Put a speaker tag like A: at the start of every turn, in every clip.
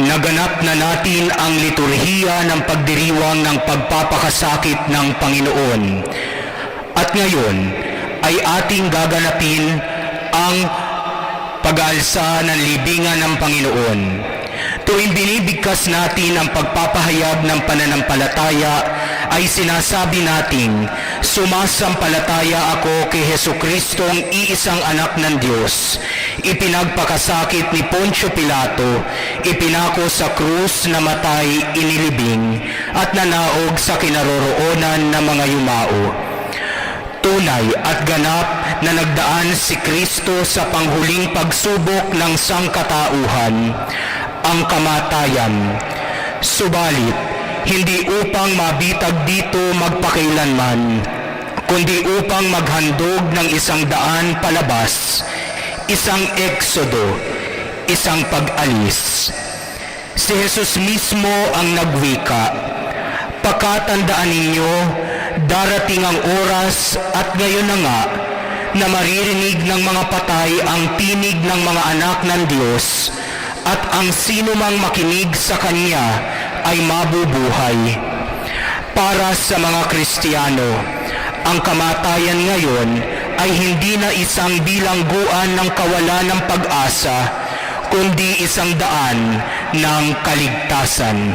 A: Naganap na natin ang liturhiya ng pagdiriwang ng pagpapakasakit ng Panginoon. At ngayon ay ating gaganapin ang pag-aalsa ng libingan ng Panginoon. Tuwing binibigkas natin ang pagpapahayag ng pananampalataya, ay sinasabi nating, sumasampalataya ako kay Jesucristong iisang anak ng Diyos, ipinagpakasakit ni Poncio Pilato, ipinako sa krus, namatay, inilibing, at nanaog sa kinaroroonan ng mga yumao. Tunay at ganap na nagdaan si Kristo sa panghuling pagsubok ng sangkatauhan, ang kamatayan. Subalit, hindi upang mabitag dito magpakailanman, kundi upang maghandog ng 100 palabas, isang eksodo, isang pag-alis. Si Jesus mismo ang nagwika, "Pakatandaan ninyo, darating ang oras at ngayon na nga na maririnig ng mga patay ang tinig ng mga anak ng Diyos, at ang sino mang makinig sa Kanya ay mabubuhay." Para sa mga Kristiyano, ang kamatayan ngayon ay hindi na isang bilangguan ng kawalan ng pag-asa, kundi isang daan ng kaligtasan.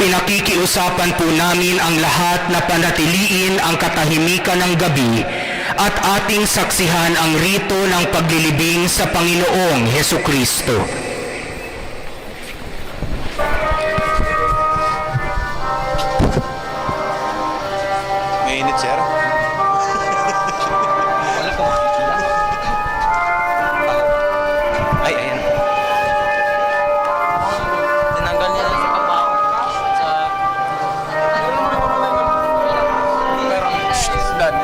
A: Pinakikiusapan po namin ang lahat na panatiliin ang katahimikan ng gabi at ating saksihan ang rito ng paglilibing sa Panginoong Hesukristo.
B: Mainit, sir. Ay, ayan.
C: Tinanggal niya sa kapao.
B: Done.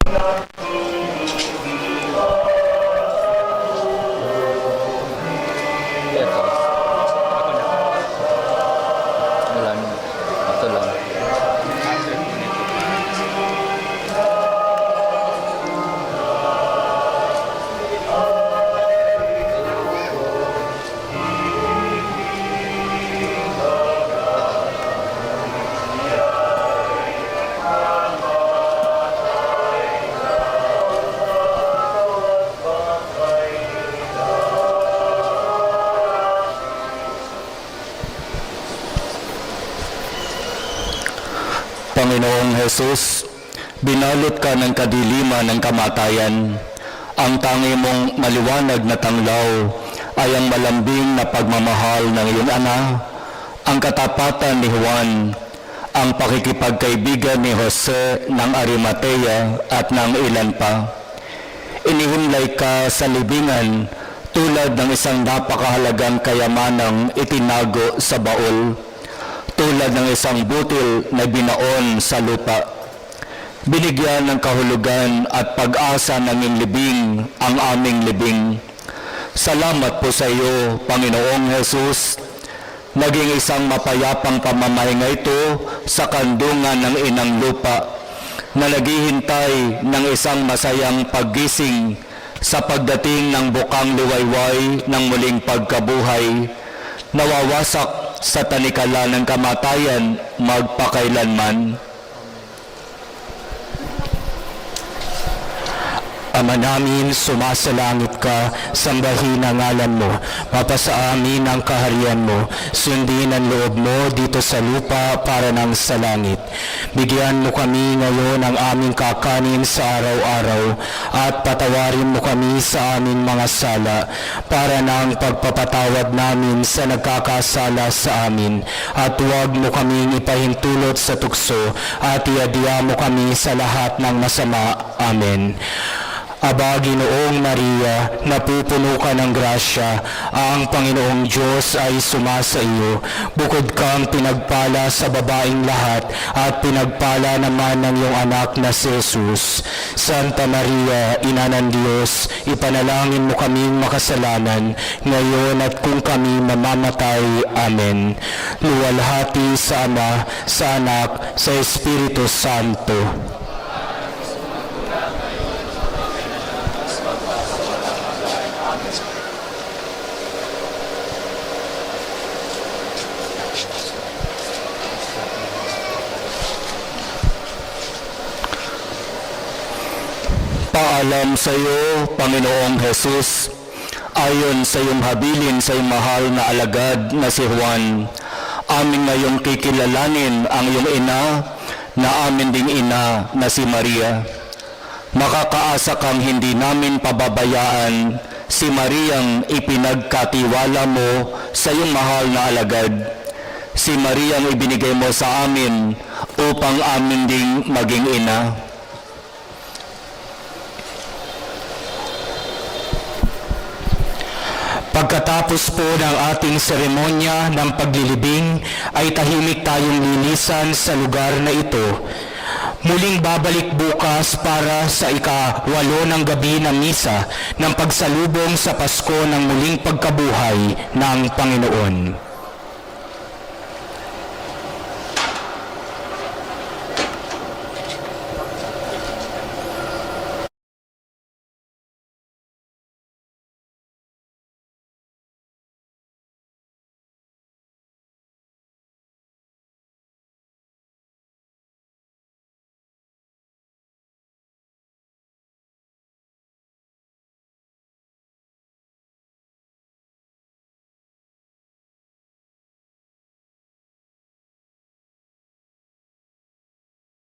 C: Ito. Wala na. Ito lang.
A: Panginoong Hesus, binalot ka ng kadiliman ng kamatayan. Ang tangi mong maliwanag na tanglaw ay ang malambing na pagmamahal ng iyong ana, ang katapatan ni Juan, ang pakikipagkaibigan ni Jose ng Arimatea at ng ilan pa. Inihimlay ka sa libingan tulad ng isang napakahalagang kayamanang itinago sa baul, tulad ng isang butil na binaon sa lupa. Binigyan ng kahulugan at pag-asa ng iyong libing ang aming libing. Salamat po sa iyo, Panginoong Hesus. Naging isang mapayapang pamamahinga ito sa kandungan ng inang lupa na naghihintay ng isang masayang paggising sa pagdating ng bukang liwayway ng muling pagkabuhay, nawawasak sa tanikala ng kamatayan magpakailanman. Ama namin, sumasalangit ka, sambahin ang ngalan mo, mapasa amin ang kaharian mo, sundin ang loob mo dito sa lupa para nang sa langit. Bigyan mo kami ngayon ng aming kakanin sa araw-araw, at patawarin mo kami sa aming mga sala, para nang pagpapatawad namin sa nagkakasala sa amin, at huwag mo kaming ipahintulot sa tukso, at iadya mo kami sa lahat ng masama. Amen. Aba, Ginoong Maria, napupuno ka ng grasya, ang Panginoong Diyos ay sumasa iyo. Bukod kang pinagpala sa babaeng lahat, at pinagpala naman ng iyong anak na si Jesus. Santa Maria, Ina ng Diyos, ipanalangin mo kaming makasalanan, ngayon at kung kami mamamatay. Amen. Luwalhati sa Ama, sa Anak, sa Espiritu Santo. Paalam sa iyo, Panginoong Hesus, ayon sa iyong habilin sa iyong mahal na alagad na si Juan, amin ngayong kikilalanin ang iyong ina na amin ding ina na si Maria. Makakaasa kang hindi namin pababayaan si Mariang ipinagkatiwala mo sa iyong mahal na alagad. Si Mariang ibinigay mo sa amin upang amin ding maging ina. Pagkatapos po ng ating seremonya ng paglilibing, ay tahimik tayong linisan sa lugar na ito. Muling babalik bukas para sa ika-8 ng gabi ng misa ng pagsalubong sa Pasko ng muling pagkabuhay ng Panginoon.